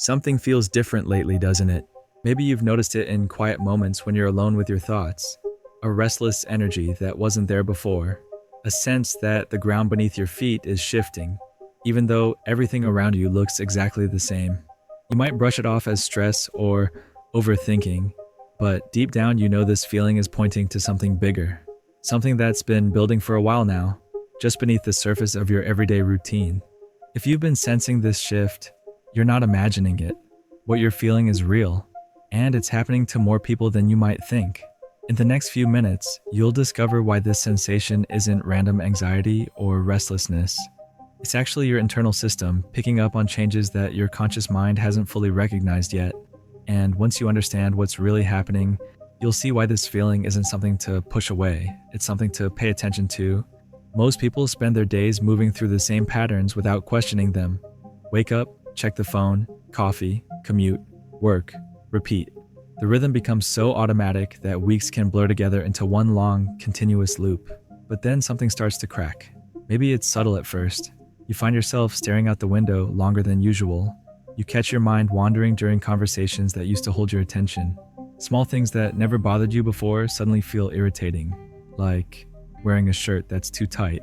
Something feels different lately, doesn't it? Maybe you've noticed it in quiet moments when you're alone with your thoughts. A restless energy that wasn't there before. A sense that the ground beneath your feet is shifting, even though everything around you looks exactly the same. You might brush it off as stress or overthinking, but deep down you know this feeling is pointing to something bigger. Something that's been building for a while now, just beneath the surface of your everyday routine. If you've been sensing this shift, you're not imagining it. What you're feeling is real, and it's happening to more people than you might think. In the next few minutes, you'll discover why this sensation isn't random anxiety or restlessness. It's actually your internal system picking up on changes that your conscious mind hasn't fully recognized yet. And once you understand what's really happening, you'll see why this feeling isn't something to push away. It's something to pay attention to. Most people spend their days moving through the same patterns without questioning them. Wake up, check the phone, coffee, commute, work, repeat. The rhythm becomes so automatic that weeks can blur together into one long, continuous loop. But then something starts to crack. Maybe it's subtle at first. You find yourself staring out the window longer than usual. You catch your mind wandering during conversations that used to hold your attention. Small things that never bothered you before suddenly feel irritating, like wearing a shirt that's too tight.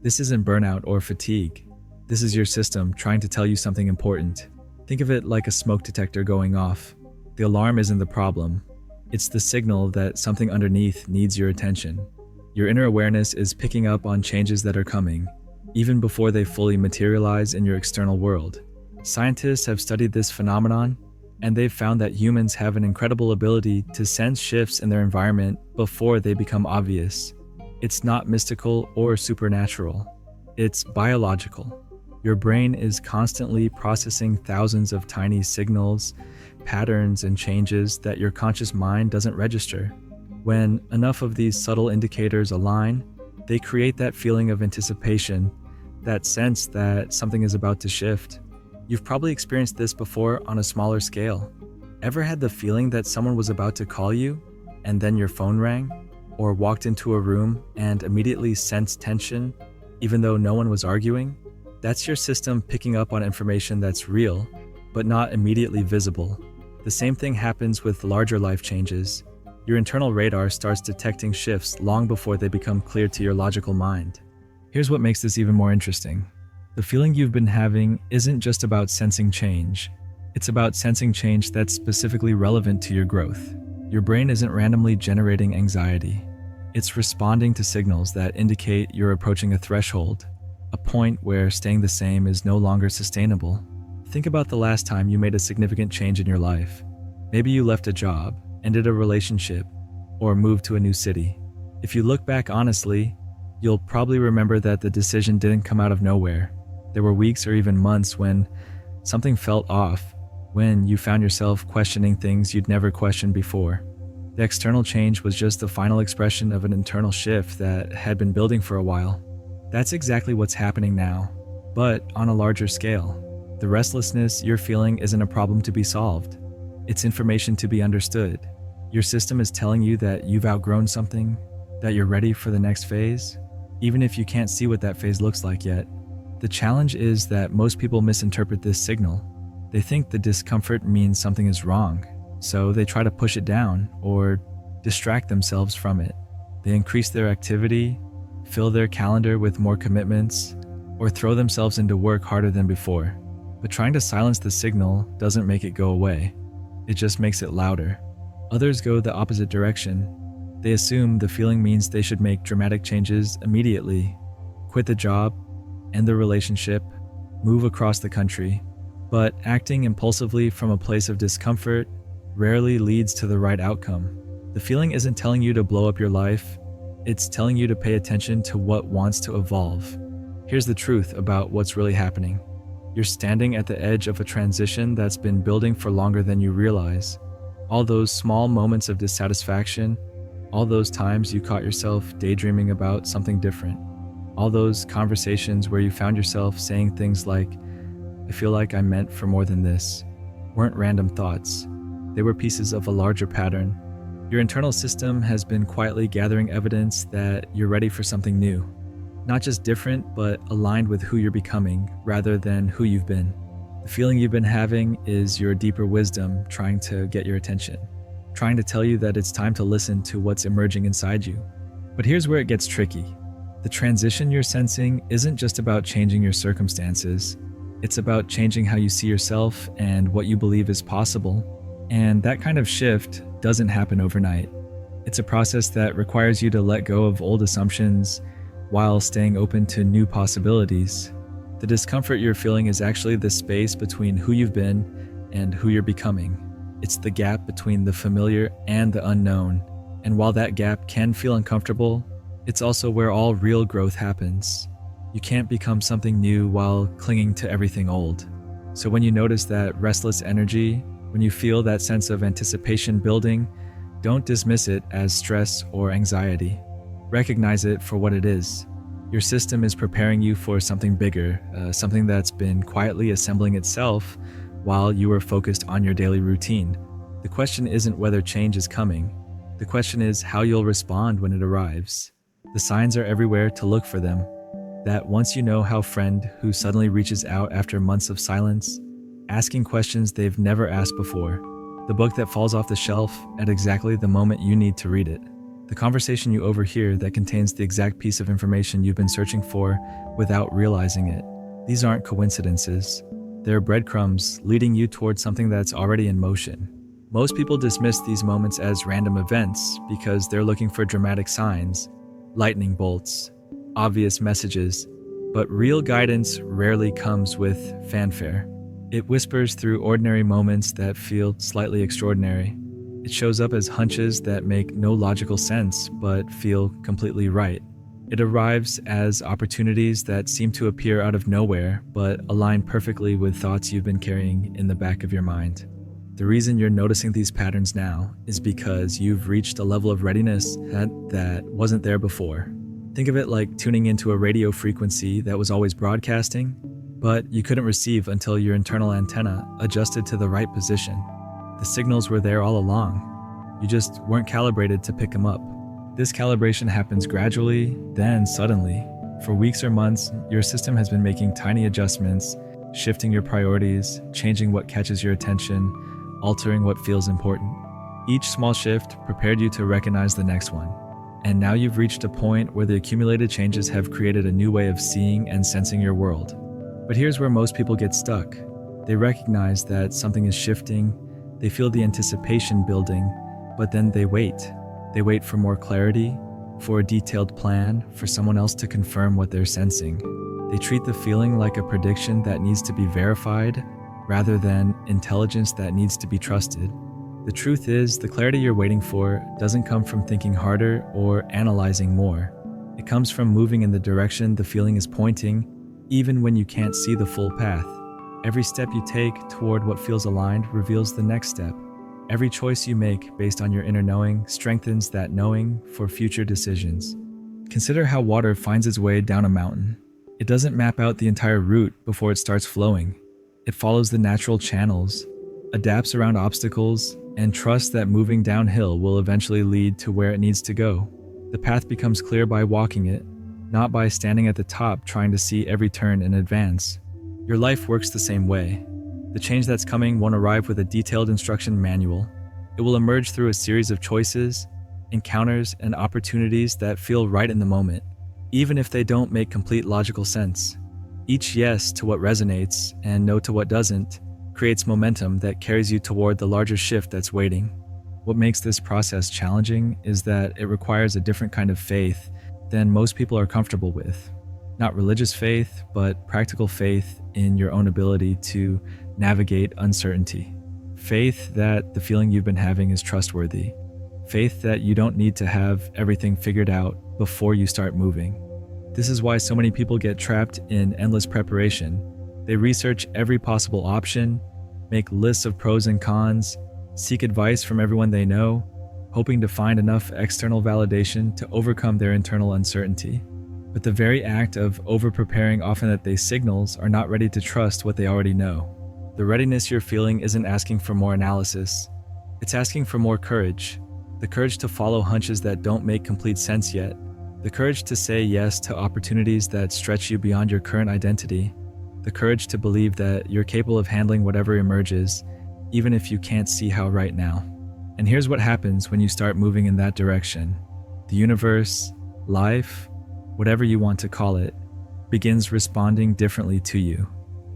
This isn't burnout or fatigue. This is your system trying to tell you something important. Think of it like a smoke detector going off. The alarm isn't the problem. It's the signal that something underneath needs your attention. Your inner awareness is picking up on changes that are coming, even before they fully materialize in your external world. Scientists have studied this phenomenon, and they've found that humans have an incredible ability to sense shifts in their environment before they become obvious. It's not mystical or supernatural. It's biological. Your brain is constantly processing thousands of tiny signals, patterns, and changes that your conscious mind doesn't register. When enough of these subtle indicators align, they create that feeling of anticipation, that sense that something is about to shift. You've probably experienced this before on a smaller scale. Ever had the feeling that someone was about to call you, and then your phone rang? Or walked into a room and immediately sensed tension, even though no one was arguing? That's your system picking up on information that's real, but not immediately visible. The same thing happens with larger life changes. Your internal radar starts detecting shifts long before they become clear to your logical mind. Here's what makes this even more interesting. The feeling you've been having isn't just about sensing change. It's about sensing change that's specifically relevant to your growth. Your brain isn't randomly generating anxiety. It's responding to signals that indicate you're approaching a threshold, a point where staying the same is no longer sustainable. Think about the last time you made a significant change in your life. Maybe you left a job, ended a relationship, or moved to a new city. If you look back honestly, you'll probably remember that the decision didn't come out of nowhere. There were weeks or even months when something felt off, when you found yourself questioning things you'd never questioned before. The external change was just the final expression of an internal shift that had been building for a while. That's exactly what's happening now, but on a larger scale. The restlessness you're feeling isn't a problem to be solved. It's information to be understood. Your system is telling you that you've outgrown something, that you're ready for the next phase, even if you can't see what that phase looks like yet. The challenge is that most people misinterpret this signal. They think the discomfort means something is wrong, so they try to push it down or distract themselves from it. They increase their activity, fill their calendar with more commitments, or throw themselves into work harder than before. But trying to silence the signal doesn't make it go away. It just makes it louder. Others go the opposite direction. They assume the feeling means they should make dramatic changes immediately, quit the job, end the relationship, move across the country. But acting impulsively from a place of discomfort rarely leads to the right outcome. The feeling isn't telling you to blow up your life, it's telling you to pay attention to what wants to evolve. Here's the truth about what's really happening. You're standing at the edge of a transition that's been building for longer than you realize. All those small moments of dissatisfaction, all those times you caught yourself daydreaming about something different, all those conversations where you found yourself saying things like, "I feel like I'm meant for more than this," weren't random thoughts. They were pieces of a larger pattern. Your internal system has been quietly gathering evidence that you're ready for something new. Not just different, but aligned with who you're becoming rather than who you've been. The feeling you've been having is your deeper wisdom trying to get your attention, trying to tell you that it's time to listen to what's emerging inside you. But here's where it gets tricky. The transition you're sensing isn't just about changing your circumstances. It's about changing how you see yourself and what you believe is possible. And that kind of shift doesn't happen overnight. It's a process that requires you to let go of old assumptions while staying open to new possibilities. The discomfort you're feeling is actually the space between who you've been and who you're becoming. It's the gap between the familiar and the unknown. And while that gap can feel uncomfortable, it's also where all real growth happens. You can't become something new while clinging to everything old. So when you notice that restless energy, when you feel that sense of anticipation building, don't dismiss it as stress or anxiety. Recognize it for what it is. Your system is preparing you for something bigger, something that's been quietly assembling itself while you are focused on your daily routine. The question isn't whether change is coming. The question is how you'll respond when it arrives. The signs are everywhere to look for them. That once you know how friend who suddenly reaches out after months of silence, asking questions they've never asked before, the book that falls off the shelf at exactly the moment you need to read it, the conversation you overhear that contains the exact piece of information you've been searching for without realizing it. These aren't coincidences. They're breadcrumbs leading you towards something that's already in motion. Most people dismiss these moments as random events because they're looking for dramatic signs, lightning bolts, obvious messages, but real guidance rarely comes with fanfare. It whispers through ordinary moments that feel slightly extraordinary. It shows up as hunches that make no logical sense but feel completely right. It arrives as opportunities that seem to appear out of nowhere but align perfectly with thoughts you've been carrying in the back of your mind. The reason you're noticing these patterns now is because you've reached a level of readiness that wasn't there before. Think of it like tuning into a radio frequency that was always broadcasting, but you couldn't receive until your internal antenna adjusted to the right position. The signals were there all along. You just weren't calibrated to pick them up. This calibration happens gradually, then suddenly. For weeks or months, your system has been making tiny adjustments, shifting your priorities, changing what catches your attention, altering what feels important. Each small shift prepared you to recognize the next one. And now you've reached a point where the accumulated changes have created a new way of seeing and sensing your world. But here's where most people get stuck. They recognize that something is shifting, they feel the anticipation building, but then they wait. They wait for more clarity, for a detailed plan, for someone else to confirm what they're sensing. They treat the feeling like a prediction that needs to be verified, rather than intelligence that needs to be trusted. The truth is, the clarity you're waiting for doesn't come from thinking harder or analyzing more. It comes from moving in the direction the feeling is pointing, even when you can't see the full path. Every step you take toward what feels aligned reveals the next step. Every choice you make based on your inner knowing strengthens that knowing for future decisions. Consider how water finds its way down a mountain. It doesn't map out the entire route before it starts flowing. It follows the natural channels, adapts around obstacles, and trusts that moving downhill will eventually lead to where it needs to go. The path becomes clear by walking it, not by standing at the top trying to see every turn in advance. Your life works the same way. The change that's coming won't arrive with a detailed instruction manual. It will emerge through a series of choices, encounters, and opportunities that feel right in the moment, even if they don't make complete logical sense. Each yes to what resonates and no to what doesn't creates momentum that carries you toward the larger shift that's waiting. What makes this process challenging is that it requires a different kind of faith than most people are comfortable with. Not religious faith, but practical faith in your own ability to navigate uncertainty. Faith that the feeling you've been having is trustworthy. Faith that you don't need to have everything figured out before you start moving. This is why so many people get trapped in endless preparation. They research every possible option, make lists of pros and cons, seek advice from everyone they know, hoping to find enough external validation to overcome their internal uncertainty. But the very act of over-preparing often that they signals are not ready to trust what they already know. The readiness you're feeling isn't asking for more analysis. It's asking for more courage. The courage to follow hunches that don't make complete sense yet. The courage to say yes to opportunities that stretch you beyond your current identity. the courage to believe that you're capable of handling whatever emerges, even if you can't see how right now. And here's what happens when you start moving in that direction. The universe, life, whatever you want to call it, begins responding differently to you.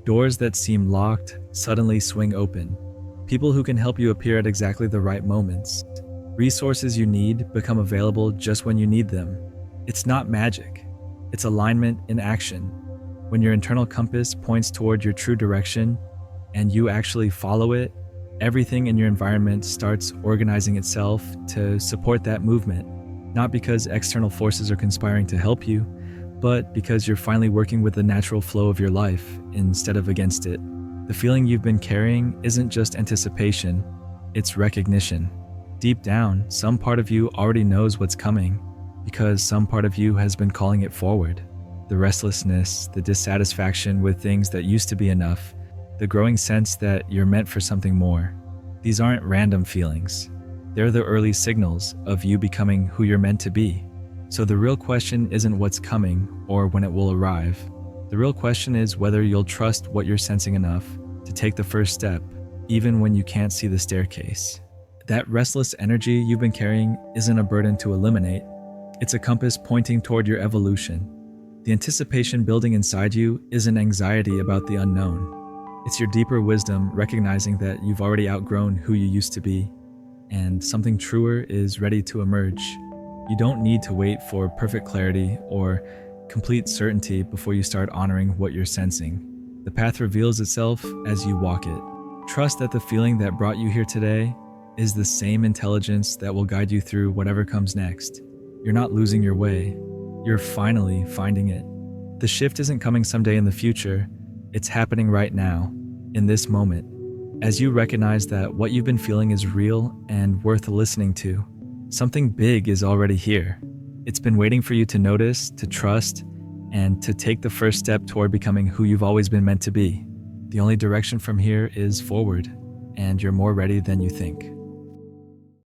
Doors that seem locked suddenly swing open. People who can help you appear at exactly the right moments. Resources you need become available just when you need them. It's not magic. It's alignment in action. When your internal compass points toward your true direction and you actually follow it, everything in your environment starts organizing itself to support that movement. Not because external forces are conspiring to help you, but because you're finally working with the natural flow of your life instead of against it. The feeling you've been carrying isn't just anticipation, it's recognition. Deep down, some part of you already knows what's coming because some part of you has been calling it forward. The restlessness, the dissatisfaction with things that used to be enough, the growing sense that you're meant for something more. These aren't random feelings. They're the early signals of you becoming who you're meant to be. So the real question isn't what's coming or when it will arrive. The real question is whether you'll trust what you're sensing enough to take the first step, even when you can't see the staircase. That restless energy you've been carrying isn't a burden to eliminate. It's a compass pointing toward your evolution. The anticipation building inside you isn't anxiety about the unknown. It's your deeper wisdom recognizing that you've already outgrown who you used to be, and something truer is ready to emerge. You don't need to wait for perfect clarity or complete certainty before you start honoring what you're sensing. The path reveals itself as you walk it. Trust that the feeling that brought you here today is the same intelligence that will guide you through whatever comes next. You're not losing your way. You're finally finding it. The shift isn't coming someday in the future. It's happening right now, in this moment. As you recognize that what you've been feeling is real and worth listening to, something big is already here. It's been waiting for you to notice, to trust, and to take the first step toward becoming who you've always been meant to be. The only direction from here is forward, and you're more ready than you think.